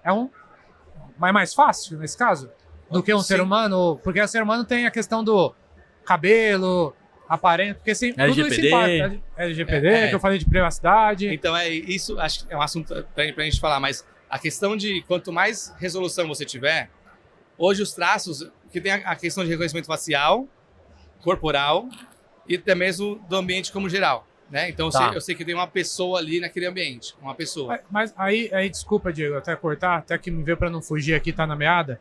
é mais fácil, nesse caso, do que um ser humano. Porque o ser humano tem a questão do cabelo, aparento, porque assim, tudo isso impacta. LGPD, que eu falei de privacidade. Então, isso acho que é um assunto para a gente falar, mas a questão de quanto mais resolução você tiver, hoje os traços, que tem a questão de reconhecimento facial, corporal e até mesmo do ambiente como geral. Né? Então eu sei que tem uma pessoa ali naquele ambiente, uma pessoa. Mas aí desculpa, Diego, até cortar, até que me veio para não fugir aqui, tá na meada.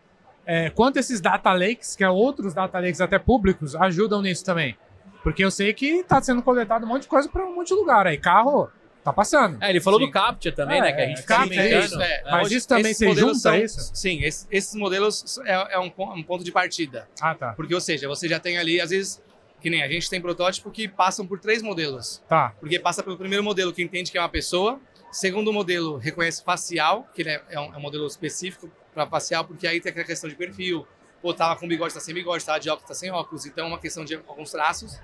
Quanto esses data lakes, que é outros data lakes até públicos, ajudam nisso também? Porque eu sei que tá sendo coletado um monte de coisa para um monte de lugar. Aí carro tá passando. Ele falou do CAPTCHA também, né? Que a gente fica isso. Mas isso também você junta isso? Sim, esses modelos é um ponto de partida. Ah, tá. Porque, ou seja, você já tem ali, às vezes, que nem a gente tem protótipo que passam por 3 modelos. Tá. Porque passa pelo primeiro modelo que entende que é uma pessoa, segundo modelo reconhece facial, que é um modelo específico para facial, porque aí tem aquela questão de perfil. Pô, tava com bigode, tá sem bigode, tava de óculos, tá sem óculos. Então é uma questão de alguns traços.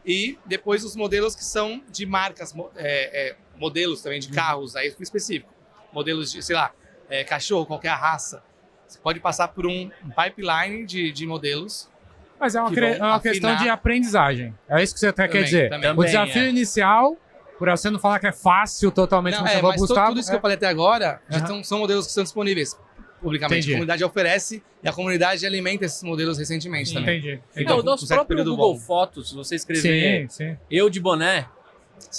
E depois os modelos que são de marcas, modelos também de carros, aí específico. Modelos de, sei lá, cachorro, qualquer raça. Você pode passar por um pipeline de modelos. Mas é uma questão de aprendizagem. É isso que você até quer dizer. Também, o desafio inicial, por você não falar que é fácil totalmente, não, mas tudo isso que eu falei até agora são modelos que estão disponíveis publicamente. Entendi. A comunidade oferece e a comunidade alimenta esses modelos recentemente também. Entendi. Então, o nosso próprio Google Fotos, se você escrever eu de boné,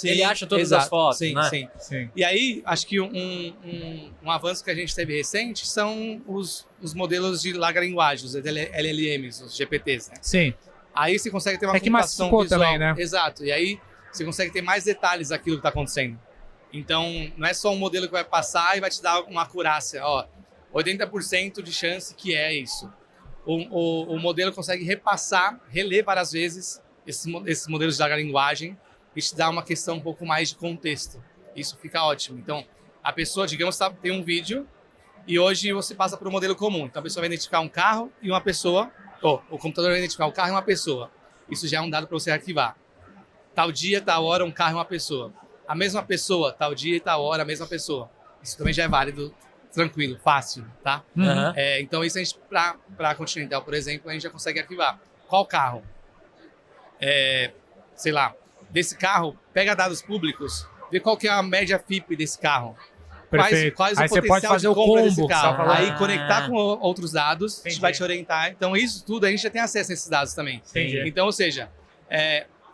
ele acha todas as fotos, né? Sim. E aí, acho que um avanço que a gente teve recente são os modelos de larga linguagem, os LLMs, os GPTs, né? Sim. Aí você consegue ter uma computação visual. Também, né? Exato. E aí você consegue ter mais detalhes daquilo que está acontecendo. Então, não é só um modelo que vai passar e vai te dar uma acurácia. 80% de chance que é isso. O modelo consegue reler várias vezes esses modelos de larga linguagem e te dá uma questão um pouco mais de contexto. Isso fica ótimo. Então, a pessoa, digamos, tem um vídeo e hoje você passa para um modelo comum. Então, a pessoa vai identificar um carro e uma pessoa, o computador vai identificar o carro e uma pessoa. Isso já é um dado para você arquivar. Tal dia, tal hora, um carro e uma pessoa. A mesma pessoa, tal dia e tal hora, a mesma pessoa. Isso também já é válido, tranquilo, fácil, tá? Uhum. Então, isso a gente, para Continental, por exemplo, a gente já consegue arquivar. Qual carro? Sei lá, desse carro, pega dados públicos, vê qual que é a média FIP desse carro. Quais Aí o você pode potencial fazer de o compra combo desse carro. que Aí conectar com outros dados, a Entendi. gente vai te orientar. Então, isso tudo a gente já tem acesso a esses dados também. Entendi. Então, ou seja,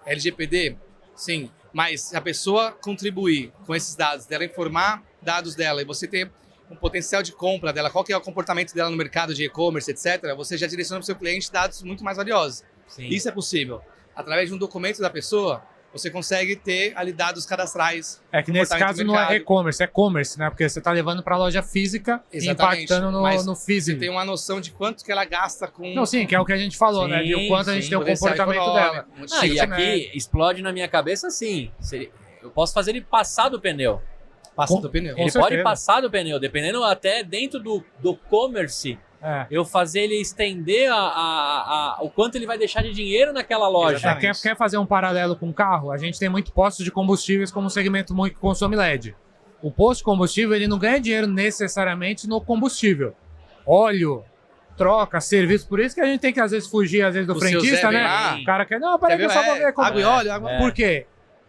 LGPD, sim, mas se a pessoa contribuir com esses dados, dela informar dados dela e você ter um potencial de compra dela, qual que é o comportamento dela no mercado de e-commerce, etc., você já direciona para o seu cliente dados muito mais valiosos. Sim. Isso é possível. Através de um documento da pessoa, você consegue ter ali dados cadastrais. É que nesse comportamento caso do não é mercado. e-commerce, é commerce, né? Porque você está levando para a loja física e Exatamente, impactando mas no Você físico. tem uma noção de quanto que ela gasta com... Não, sim, que é o que a gente falou, né? De o quanto a gente sim, tem o potencial comportamento econômico, dela. um Ah, estilo e de aqui explode na minha cabeça assim. Eu posso fazer ele passar do pneu. passa do pneu. Com Ele certeza. pode passar do pneu, dependendo até dentro do commerce. Eu fazer ele estender o quanto ele vai deixar de dinheiro naquela loja. Exatamente. Quer fazer um paralelo com o carro? A gente tem muito postos de combustíveis como um segmento muito que consome LED. O posto de combustível, ele não ganha dinheiro necessariamente no combustível. Óleo, troca, serviço. Por isso que a gente tem que, às vezes, fugir do O seu frentista, Zé vem né? lá. O cara quer, não, peraí que eu só vou ver como... Água e óleo, água. É. Por quê?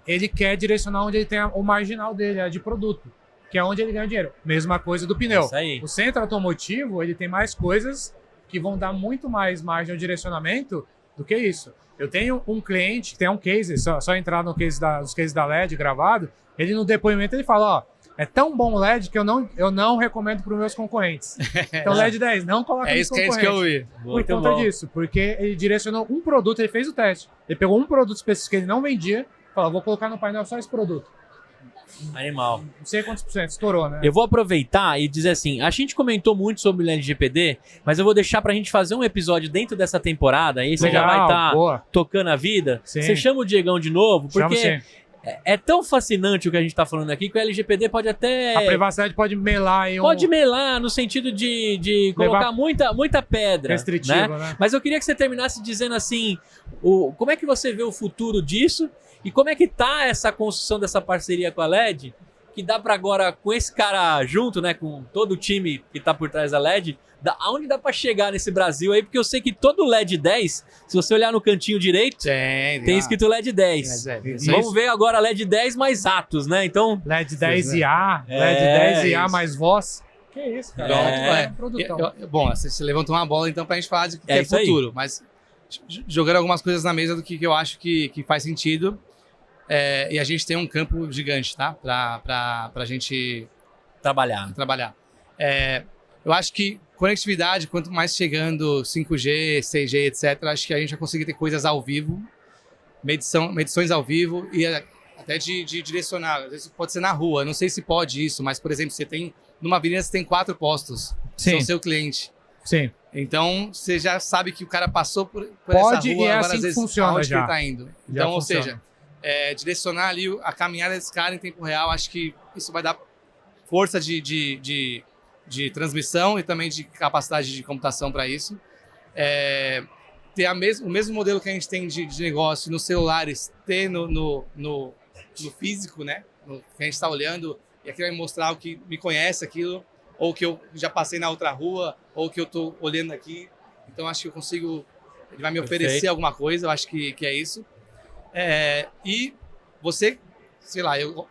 Ele quer direcionar onde ele tem o marginal dele, a de produto, que é onde ele ganha dinheiro. Mesma coisa do pneu. Isso aí. O centro automotivo, ele tem mais coisas que vão dar muito mais margem ao direcionamento do que isso. Eu tenho um cliente que tem um case, só entrar no case nos cases da LED gravado, ele no depoimento ele fala, é tão bom o LED que eu não recomendo para os meus concorrentes. Então LED 10, não coloca nos É isso que a concorrentes. gente quer ouvir. Por Muito conta bom. disso, porque ele direcionou um produto, ele fez o teste. Ele pegou um produto específico que ele não vendia, falou, vou colocar no painel só esse produto. Animal. Não sei quantos por cento, estourou, né? Eu vou aproveitar e dizer assim, a gente comentou muito sobre o LGPD, mas eu vou deixar pra gente fazer um episódio dentro dessa temporada, aí você já vai estar boa. tocando a vida. Sim. Você chama o Diegão de novo, Chamo porque sim. é tão fascinante o que a gente tá falando aqui que o LGPD pode até... A privacidade pode melar aí Pode melar no sentido de colocar muita pedra. restritivo, né? né? Mas eu queria que você terminasse dizendo assim, como é que você vê o futuro disso e como é que tá essa construção dessa parceria com a LED, que dá para agora, com esse cara junto, né, com todo o time que tá por trás da LED, aonde dá para chegar nesse Brasil aí, porque eu sei que todo LED 10, se você olhar no cantinho direito, tem escrito LED 10. Isso. Vamos ver agora LED 10 mais Atos, né? Então, LED 10IA, LED 10IA isso. mais voz. Que isso, cara? É. Um produtão. Bom, você levantou uma bola então pra gente falar de que É é isso aí. futuro, mas jogando algumas coisas na mesa do que eu acho que faz sentido. E a gente tem um campo gigante, tá? Pra gente trabalhar. trabalhar. Eu acho que conectividade, quanto mais chegando 5G, 6G, etc., acho que a gente vai conseguir ter coisas ao vivo, medições ao vivo e até de direcionar. Às vezes pode ser na rua, não sei se pode isso, mas, por exemplo, numa avenida você tem 4 postos, Sim. são seu cliente. Sim. Então, você já sabe que o cara passou por Pode, essa rua e é várias assim que vezes, funciona aonde já. que ele tá indo. Já Então, ou funciona. seja, direcionar ali a caminhada desse cara em tempo real, acho que isso vai dar força de transmissão e também de capacidade de computação para isso. Ter o mesmo modelo que a gente tem de negócio nos celulares, ter no físico, né? Que a gente está olhando, e aquilo vai mostrar o que me conhece aquilo, ou que eu já passei na outra rua, ou que eu estou olhando aqui. Então, acho que eu consigo... Ele vai me oferecer alguma coisa, eu acho que é isso. E você, sei lá, eu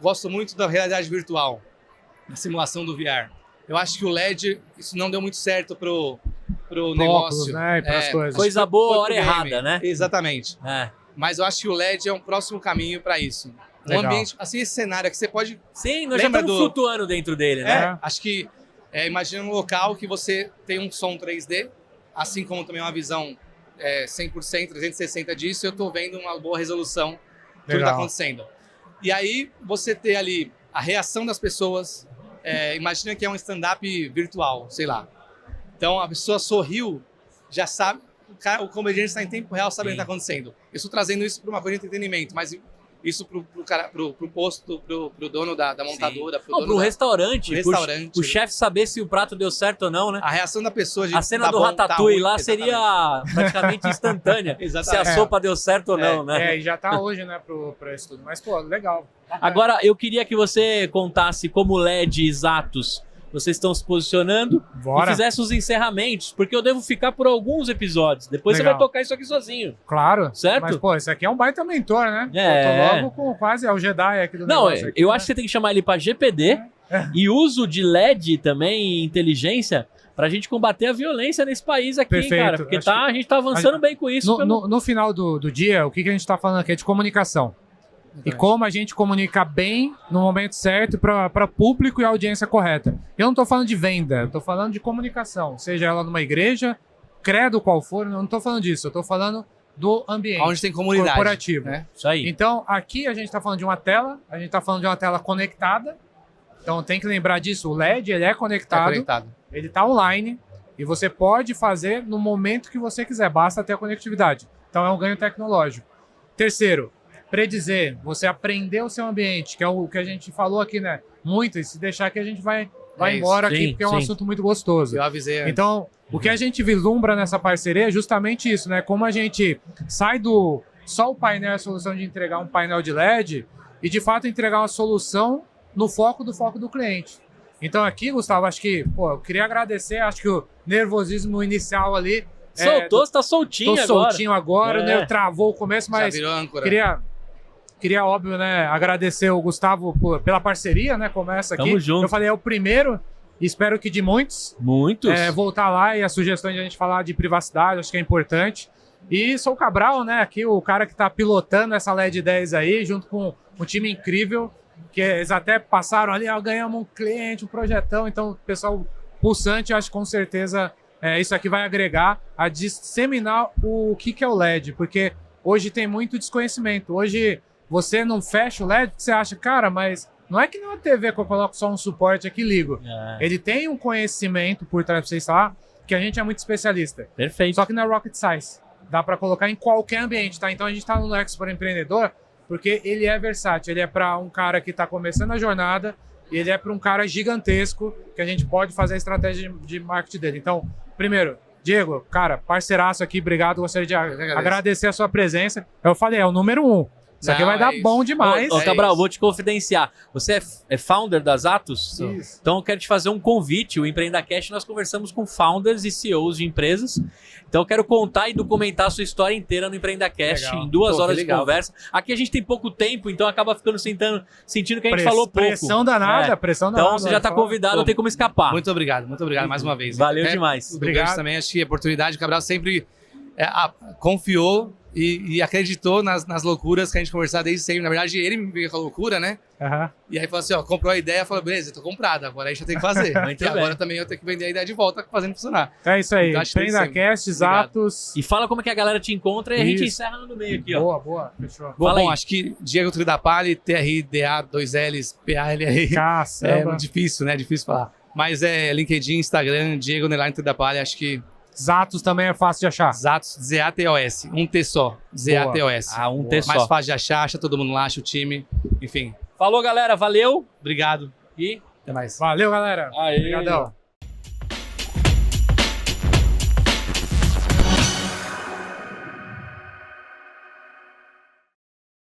gosto muito da realidade virtual, da simulação do VR. Eu acho que o LED, isso não deu muito certo pro negócio. Óculos, né? E pras coisas. Coisa Foi boa, pro hora game. errada, né? Exatamente. É. Mas eu acho que o LED é um próximo caminho para isso. Um Legal. ambiente, assim, esse cenário que você pode... Sim, nós já Lembra estamos flutuando dentro dele, né? Acho que, imagina um local que você tem um som 3D, assim como também uma visão 100%, 360 disso, eu estou vendo uma boa resolução tudo está acontecendo. E aí, você ter ali a reação das pessoas, imagina que é um stand-up virtual, sei lá. Então, a pessoa sorriu, já sabe, o comediante está em tempo real, sabe o que está acontecendo. Eu estou trazendo isso para uma coisa de entretenimento, mas isso pro posto, pro dono da montadora, pro restaurante. O chefe saber se o prato deu certo ou não, né? A reação da pessoa a cena do Ratatouille lá seria praticamente instantânea. Se a sopa deu certo ou não, né? E já tá hoje, né, pra isso tudo. Mas, pô, legal. Agora, eu queria que você contasse como LED e Zatos vocês estão se posicionando e fizesse os encerramentos, porque eu devo ficar por alguns episódios. Depois você vai tocar isso aqui sozinho. Claro. Certo? Mas, pô, esse aqui é um baita mentor, né? Eu tô logo com quase o Jedi aqui do negócio. Não, eu acho que você tem que chamar ele pra GPD e uso de LED também e inteligência pra gente combater a violência nesse país aqui, perfeito, cara. Porque a gente tá avançando bem com isso. No final do dia, o que a gente tá falando aqui é de comunicação. E como a gente comunica bem no momento certo para público e audiência correta. Eu não estou falando de venda, eu estou falando de comunicação. Seja ela numa igreja, credo qual for, eu não estou falando disso. Eu estou falando do ambiente onde tem comunidade, corporativo. Né? Isso aí. Então, aqui a gente está falando de uma tela, a gente está falando de uma tela conectada. Então, tem que lembrar disso. O LED, ele é conectado. Ele está online e você pode fazer no momento que você quiser. Basta ter a conectividade. Então, é um ganho tecnológico. Terceiro, predizer, você aprender o seu ambiente, que é o que a gente falou aqui, né? Muito, e se deixar que a gente vai embora aqui, porque é um assunto muito gostoso. Eu avisei antes. Então, o que a gente vislumbra nessa parceria é justamente isso, né? Como a gente sai só o painel, a solução de entregar um painel de LED e, de fato, entregar uma solução no foco do cliente. Então, aqui, Gustavo, acho que, pô, eu queria agradecer, acho que o nervosismo inicial ali... Você tá soltinho agora. Tô soltinho agora, né? Travou o começo, mas já virou âncora. Queria, óbvio, né, agradecer o Gustavo pela parceria, né, começa aqui. Tamo junto. Eu falei, é o primeiro, espero que de muitos. Muitos. Voltar lá e as sugestões de a gente falar de privacidade, acho que é importante. E sou o Cabral, né, aqui o cara que tá pilotando essa LED 10 aí, junto com um time incrível, que eles até passaram ali, ganhamos um cliente, um projetão, então o pessoal pulsante, acho que com certeza isso aqui vai agregar a disseminar o que é o LED, porque hoje tem muito desconhecimento. Hoje você não fecha o LED, você acha, cara, mas não é que não é TV que eu coloco só um suporte aqui e ligo. Ele tem um conhecimento por trás pra você instalar, que a gente é muito especialista. Perfeito. Só que não é rocket science. Dá para colocar em qualquer ambiente, tá? Então a gente tá no Lex para empreendedor, porque ele é versátil. Ele é para um cara que tá começando a jornada, e ele é para um cara gigantesco, que a gente pode fazer a estratégia de marketing dele. Então, primeiro, Diego, cara, parceiraço aqui, obrigado. Gostaria de agradecer a sua presença. Eu falei, é o número 1. Isso aqui vai dar bom demais. Cabral, vou te confidenciar. Você é founder das Zatos? Isso. Então eu quero te fazer um convite. O EmpreendaCast, nós conversamos com founders e CEOs de empresas. Então eu quero contar e documentar a sua história inteira no EmpreendaCast em 2 horas de conversa. Aqui a gente tem pouco tempo, então acaba ficando sentindo que a gente falou pouco. Pressão danada, pressão danada. Então você já está convidado, não tem como escapar. Muito obrigado mais uma vez. Valeu demais. Obrigado também, acho que a oportunidade, o Cabral sempre confiou e acreditou nas loucuras que a gente conversava desde sempre. Na verdade, ele me veio com a loucura, né? E aí falou assim, comprou a ideia, falou, beleza, tô comprada, agora a gente tem que fazer. E agora também eu tenho que vender a ideia de volta, fazendo funcionar. É isso aí, EmpreendaCast, Zatos. E fala como é que a galera te encontra e a gente encerra no meio aqui, ó. Boa, fechou. Bom, acho que Diego Tridapalli, TRDA, 2Ls, PALR. É difícil, né? Difícil falar. Mas LinkedIn, Instagram, Diego Tridapalli, acho que... Zatos também é fácil de achar. Zatos, Z-A-T-O-S. Um T só. Z-A-T-O-S. Um T só. Mais fácil de achar, acha todo mundo lá, acha o time. Enfim. Falou, galera. Valeu. Obrigado. E até mais. Valeu, galera. Obrigadão.